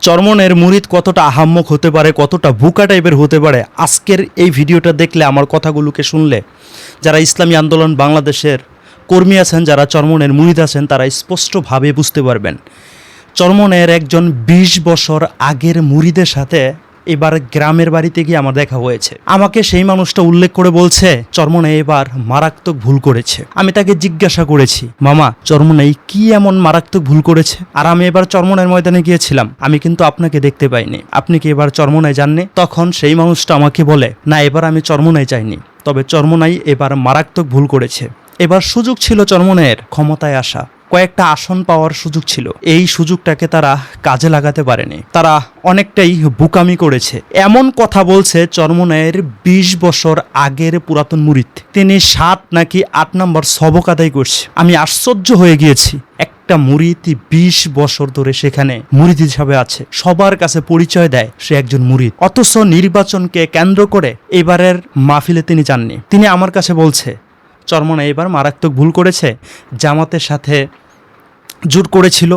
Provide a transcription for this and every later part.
চরমনের মুরিদ কতটা আহাম্মক হতে পারে, কতটা বুকা টাইপের হতে পারে, আজকের এই ভিডিওটা দেখলে, আমার কথাগুলোকে শুনলে, যারা ইসলামী আন্দোলন বাংলাদেশের কর্মী আছেন, যারা চরমনের মুরিদ আছেন, তারা স্পষ্টভাবে বুঝতে পারবেন। চরমনের একজন ২০ বছর আগের মুরিদের সাথে এবার গ্রামের বাড়িতে গিয়ে আমার দেখা হয়েছে। আমাকে সেই মানুষটা উল্লেখ করে বলছে চরমনে এবার মারাত্মক ভুল করেছে। আমি তাকে জিজ্ঞাসা করেছি, মামা চরমনে কি এমন মারাত্মক ভুল করেছে? আর আমি এবার চরমনের ময়দানে গিয়েছিলাম, আমি কিন্তু আপনাকে দেখতে পাইনি, আপনি কি এবার চরমনায় যাননি? তখন সেই মানুষটা আমাকে বলে, না এবার আমি চরমনায় যাইনি, তবে চরমনাই এবার মারাত্মক ভুল করেছে। এবার সুযোগ ছিল চরমনের ক্ষমতায় আসা, কয়েকটা আসন পাওয়ার সুযোগ ছিল, এই সুযোগটাকে তারা কাজে লাগাতে পারেনি, তারা অনেকটাই বুকামি করেছে। এমন কথা বলছে চরমনায়ের ২০ বছর আগের পুরাতন মুরিদ, তিনি ৭ নাকি ৮ নম্বর সবক আদায় করছে। আমি আশ্চর্য হয়ে গিয়েছি, একটা মুরিদ ২০ বছর ধরে সেখানে মুরিদ হিসাবে আছে, সবার কাছে পরিচয় দেয় সে একজন মুরিদ, অথচ নির্বাচনকে কেন্দ্র করে এবারের মাহফিলে তিনি যাননি। তিনি আমার কাছে বলছে চরমনে এবার মারাত্মক ভুল করেছে, জামাতের সাথে জোট করেছিল,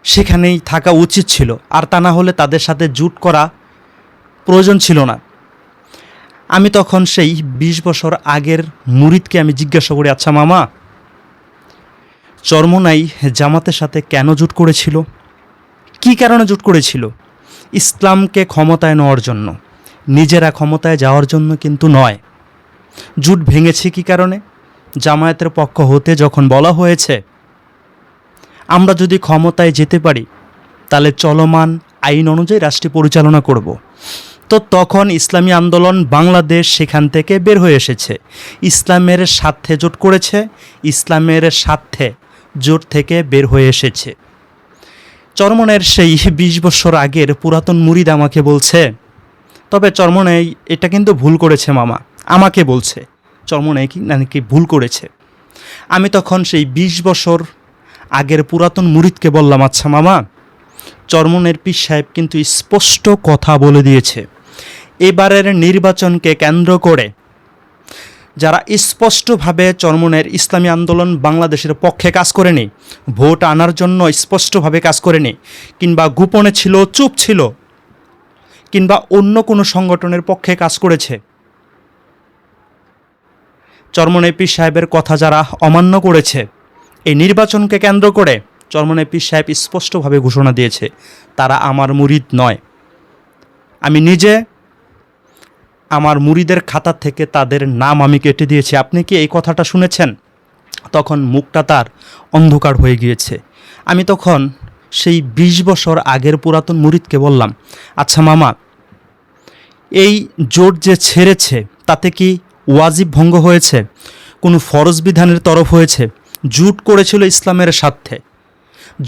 সেখানেই থাকা উচিত ছিল, আর তা না হলে তাদের সাথে জোট করা প্রয়োজন ছিল না। আমি তখন সেই ২০ বছর আগের মুরিদকে আমি জিজ্ঞাসা করি, আচ্ছা মামা, চরমনাই জামাতের সাথে কেন জোট করেছিল, কী কারণে জোট করেছিল? ইসলামকে ক্ষমতায় নেওয়ার জন্য, নিজেরা ক্ষমতায় যাওয়ার জন্য কিন্তু নয়। জোট ভেঙেছে কী কারণে? জামায়াতের পক্ষ হতে যখন বলা হয়েছে আমরা যদি ক্ষমতায় যেতে পারি তাহলে চলমান আইন অনুযায়ী রাষ্ট্র পরিচালনা করব, তো তখন ইসলামী আন্দোলন বাংলাদেশ সেখান থেকে বের হয়ে এসেছে, ইসলামের স্বার্থে জোট করেছে, ইসলামের স্বার্থে জোট থেকে বের হয়ে এসেছে। চরমনের সেই ২০ বছর আগের পুরাতন মুরিদ আমাকে বলছে, তবে চরমনে এটা কিন্তু ভুল করেছে মামা, আমাকে বলছে চরমনে কি নাকি ভুল করেছে। আমি তখন সেই ২০ বছর আগের পুরাতন মুরিদকে বললাম, আচ্ছা মামা, চরমনের পীর সাহেব কিন্তু স্পষ্ট কথা বলে দিয়েছে, এবারের নির্বাচনকে কেন্দ্র করে যারা স্পষ্টভাবে চরমনের ইসলামী আন্দোলন বাংলাদেশের পক্ষে কাজ করেনি, ভোট আনার জন্য স্পষ্টভাবে কাজ করেনি, কিংবা গোপনে ছিল, চুপ ছিল, কিংবা অন্য কোনো সংগঠনের পক্ষে কাজ করেছে, চরমনে পীর সাহেবের কথা যারা অমান্য করেছে, এই নির্বাচনকে কেন্দ্র করে চরমনে পীর সাহেব স্পষ্টভাবে ঘোষণা দিয়েছে তারা আমার মুরিদ নয়। আমি নিজে আমার মুরিদের খাতা থেকে তাদের নাম আমি কেটে দিয়েছি। আপনি কি এই কথাটা শুনেছেন? তখন মুখটা তার অন্ধকার হয়ে গিয়েছে। আমি তখন সেই ২০ বছর আগের পুরাতন মুরিদকে বললাম, আচ্ছা মামা, এই জোট যে ছেড়েছে তাতে কি ওয়াজিব ভঙ্গ হয়েছে, কোনো ফরজ বিধানের তরফ হয়েছে? জোট করেছিল ইসলামের স্বার্থে,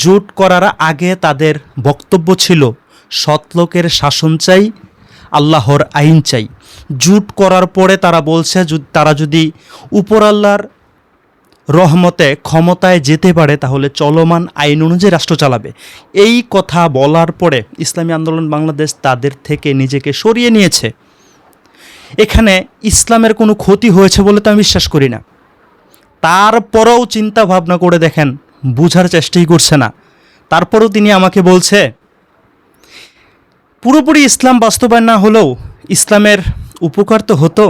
জোট করার আগে তাদের বক্তব্য ছিল সৎ লোকের শাসন চাই, আল্লাহর আইন চাই। জোট করার পরে তারা বলছে তারা যদি উপর আল্লাহর রহমতে ক্ষমতায় যেতে পারে তাহলে চলমান আইন অনুযায়ী রাষ্ট্র চালাবে। এই কথা বলার পরে ইসলামী আন্দোলন বাংলাদেশ তাদের থেকে নিজেকে সরিয়ে নিয়েছে। এখানে ইসলামের কোনো ক্ষতি হয়েছে বলে তো আমি বিশ্বাস করি না। তারপরেও চিন্তা ভাবনা করে দেখেন, বুঝার চেষ্টাই করছে না। তারপরেও তিনি আমাকে বলছে পুরোপুরি ইসলাম বাস্তবায়ন না হলেও ইসলামের উপকার তো হতো,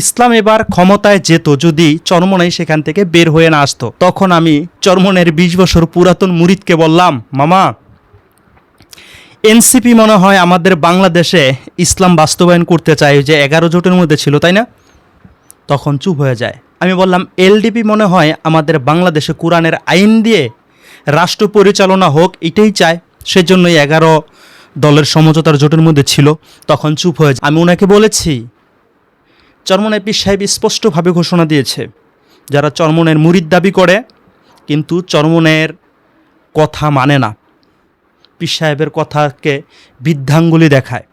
ইসলাম এবার ক্ষমতায় যেত যদি চরমনাই সেখান থেকে বের হয়ে না আসতো। তখন আমি চরমনের ২০ বছর পুরাতন মুরিদকে বললাম, মামা, এনসিপি মনে হয় আমাদের বাংলাদেশে ইসলাম বাস্তবায়ন করতে চায়, যে ১১ জোটের মধ্যে ছিল, তাই না? তখন চুপ হয়ে যায়। আমি বললাম এলডিপি মনে হয় আমাদের বাংলাদেশে কোরআনের আইন দিয়ে রাষ্ট্র পরিচালনা হোক, এটাই চায়, সেজন্যই ১১ দলের সমঝোতার জোটের মধ্যে ছিল। তখন চুপ হয়ে যায়। আমি ওনাকে বলেছি চরমনের পীর সাহেব স্পষ্টভাবে ঘোষণা দিয়েছে যারা চরমনের মুরিদ দাবি করে কিন্তু চরমনের কথা মানে না, পীর সাহেবের কথাকে বৃদ্ধাঙ্গুলি দেখায়,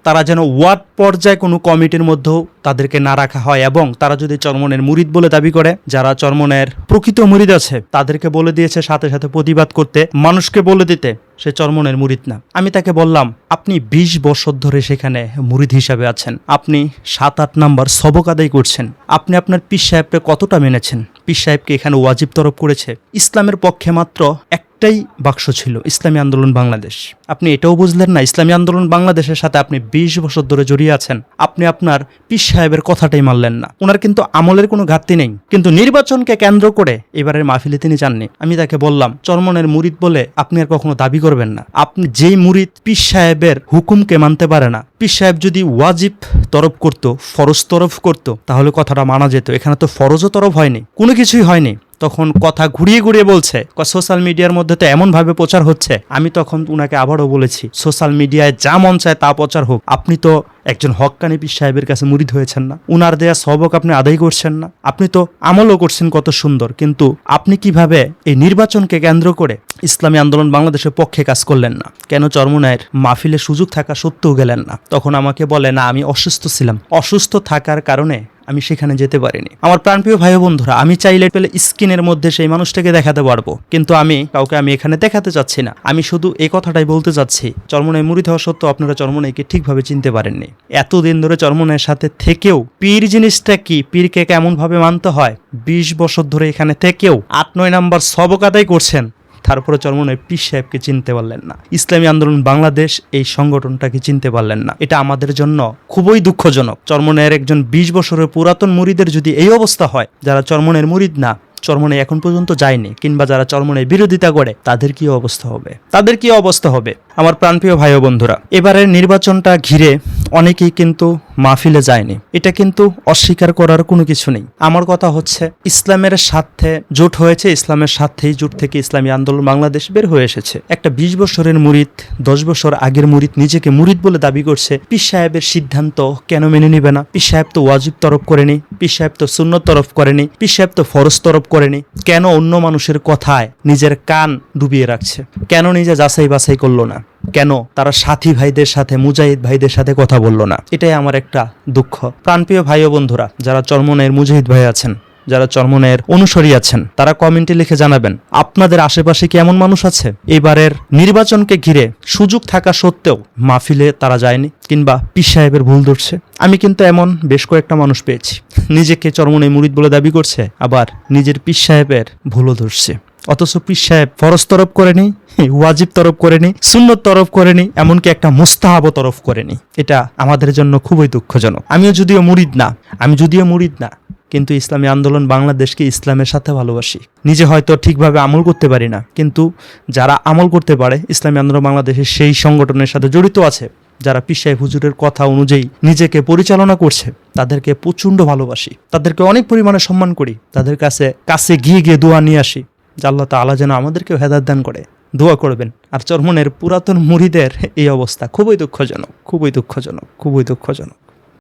তারা যেন ওয়ার্ড পর্যায়ে কোনো কমিটির মধ্যেও তাদেরকে না রাখা হয়, এবং তারা যদি চরমনের মুরিদ বলে দাবি করে, যারা চরমনের প্রকৃত মুরিদ আছে তাদেরকে বলে দিয়েছে সাথে সাথে প্রতিবাদ করতে, মানুষকে বলে দিতে সে চরমনের মুরিদ না। আমি তাকে বললাম, আপনি ২০ বছর ধরে সেখানে মুরিদ হিসাবে আছেন, আপনি ৭-৮ নাম্বার সবক আদায় করছেন, আপনি আপনার পীর সাহেবকে কতটা মেনেছেন? পীর সাহেবকে এখানে ওয়াজিব তরফ করেছে, ইসলামের পক্ষে মাত্র একটাই বাক্স ছিল, ইসলামী আন্দোলন বাংলাদেশ। আপনি এটাও বুঝলেন না, ইসলামী আন্দোলন বাংলাদেশের সাথে আপনি 20 বছর ধরে জড়িয়ে আছেন, আপনি আপনার পীর সাহেবের কথাটাই মানলেন না। ওনার কিন্তু আমলের কোনো ঘাটতি নেই, কিন্তু নির্বাচনকে কেন্দ্র করে এবারের মাহফিলে তিনি যাননি। আমি তাকে বললাম, চরমনের মুরিদ বলে আপনি আর কখনো দাবি করবেন না। আপনি যেই মুরিদ পীর সাহেবের হুকুমকে মানতে পারে না, পীর সাহেব যদি ওয়াজিব তরফ করত, ফরজ তরফ করত, তাহলে কথাটা মানা যেত। এখানে তো ফরজও তরফ হয়নি, কোনো কিছুই হয়নি। তখন কথা ঘুরিয়ে ঘুরিয়ে বলছে সোশ্যাল মিডিয়ার মধ্যে তো এমন ভাবে প্রচার হচ্ছে। আমি তখন উনাকে আবারও বলেছি, সোশ্যাল মিডিয়ায় যা মন চায় তা প্রচার হোক, আপনি তো একজন হক্কানি পীর সাহেবের কাছে মুরিদ হয়েছেন না, উনার দেয়া সবক আপনি আদায় করছেন না, আপনি তো আমলও করছেন কত সুন্দর, কিন্তু আপনি কিভাবে এই নির্বাচনকে কেন্দ্র করে ইসলামী আন্দোলন বাংলাদেশের পক্ষে কাজ করলেন না? কেন চরমনায়ের মাহফিলে সুযোগ থাকা সত্ত্বেও গেলেন না? তখন আমাকে বলে, না আমি অসুস্থ ছিলাম, অসুস্থ থাকার কারণে আমি সেখানে যেতে পারিনি। আমার প্রাণপ্রিয় ভাই বন্ধুরা, আমি চাইলে পেলে স্ক্রিনের মধ্যে সেই মানুষটাকে দেখাতে পারবো, কিন্তু আমি কাউকে এখানে দেখাতে চাচ্ছি না। আমি শুধু এই কথাটাই বলতে চাচ্ছি, চরমনায় মুরিদ হওয়া সত্ত্বেও আপনারা চরমনাইকে ঠিকভাবে চিনতে পারেননি। এতদিন ধরে চরমনায়ের সাথে থেকেও পীর জিনিসটা কি, পীরকে কেমন ভাবে মানতে হয়, 20 বছর ধরে এখানে থেকেও 8-9 নাম্বার সবক আদায় করছেন, তারপরে চরমনায় পীর সাহেবকে চিনতে পারলেন না, ইসলামী আন্দোলন বাংলাদেশ এই সংগঠনটাকে চিনতে পারলেন না। এটা আমাদের জন্য খুবই দুঃখজনক। চরমনায়ের একজন 20 বছরের পুরাতন মুরিদের যদি এই অবস্থা হয়, যারা চরমনায়ের মুরিদ না, চরমনায় এখন পর্যন্ত যায়নি, কিংবা যারা চরমনায় বিরোধিতা করে, তাদের কি অবস্থা হবে, তাদের কি অবস্থা হবে? আমার প্রাণপ্রিয় ভাই ও বন্ধুরা, এবারের নির্বাচনটা ঘিরে অনেকেই কিন্তু মাহফিলে যায়নি, এটা কিন্তু অস্বীকার করার কোনো কিছু নেই। আমার কথা হচ্ছে, ইসলামের স্বার্থে জোট হয়েছে, ইসলামের স্বার্থেই জোট থেকে ইসলামী আন্দোলন বাংলাদেশ বের হয়ে এসেছে। একটা 20 বছরের মুরিদ, 10 বছর আগের মুরিদ নিজেকে মুরিদ বলে দাবি করছে। পীর সাহেবের সিদ্ধান্ত কেন মেনে নিবে না? পীর সাহেব তো ওয়াজিব তরফ করেনি, পীর সাহেব তো সুন্নত তরফ করেনি, পীর সাহেব তো ফরজ তরফ করেনি। কেন অন্য মানুষের কথায় নিজের কান ডুবিয়ে রাখছে? কেন নিজে যাচাই বাছাই করলো না? কেন তারা সাথী ভাইদের সাথে, মুজাহিদ ভাইদের সাথে কথা বলল না? এটাই আমার একটা দুঃখ। প্রাণপ্রিয় ভাই ও বন্ধুরা, যারা চরমনায়ের মুজাহিদ ভাই আছেন, যারা চরমনায়ের অনুসারী আছেন, তারা কমেন্টে লিখে জানাবেন, আপনাদের আশেপাশে কি এমন মানুষ আছে এবারের নির্বাচনকে ঘিরে সুযোগ থাকা সত্ত্বেও মাহফিলে তারা যায়নি, কিংবা পীর সাহেবের ভুল ধরছে? আমি কিন্তু এমন বেশ কয়েকটা মানুষ পেয়েছি, নিজেকে চরমনায় মুরিদ বলে দাবি করছে, আবার নিজের পীর সাহেবের ভুলও ধরছে। অথচ পীর সাহেব ফরজ তরফ করেনি, ওয়াজিব তরফ করেনি, সুন্নত তরফ করেনি, এমনকি একটা মুস্তাহাব তরফ করেনি। এটা আমাদের জন্য খুবই দুঃখজনক। আমি যদিও মুরিদ না, কিন্তু ইসলামী আন্দোলন বাংলাদেশকে ইসলামের সাথে ভালোবাসি। নিজে হয়তো ঠিকভাবে আমল করতে পারি না, কিন্তু যারা আমল করতে পারে, ইসলামী আন্দোলন বাংলাদেশের সেই সংগঠনের সাথে জড়িত আছে, যারা পীর সাহেব হুজুরের কথা অনুযায়ী নিজেকে পরিচালনা করছে, তাদেরকে প্রচণ্ড ভালোবাসি, তাদেরকে অনেক পরিমাণে সম্মান করি, তাদের কাছে গিয়ে দোয়া নিয়ে আসি যে আল্লাহ তাআলা যেন আমাদেরকেও হেদায়েত দান করে। দোয়া করবেন। আর চরমনের পুরাতন মুরিদের এই অবস্থা খুবই দুঃখজনক।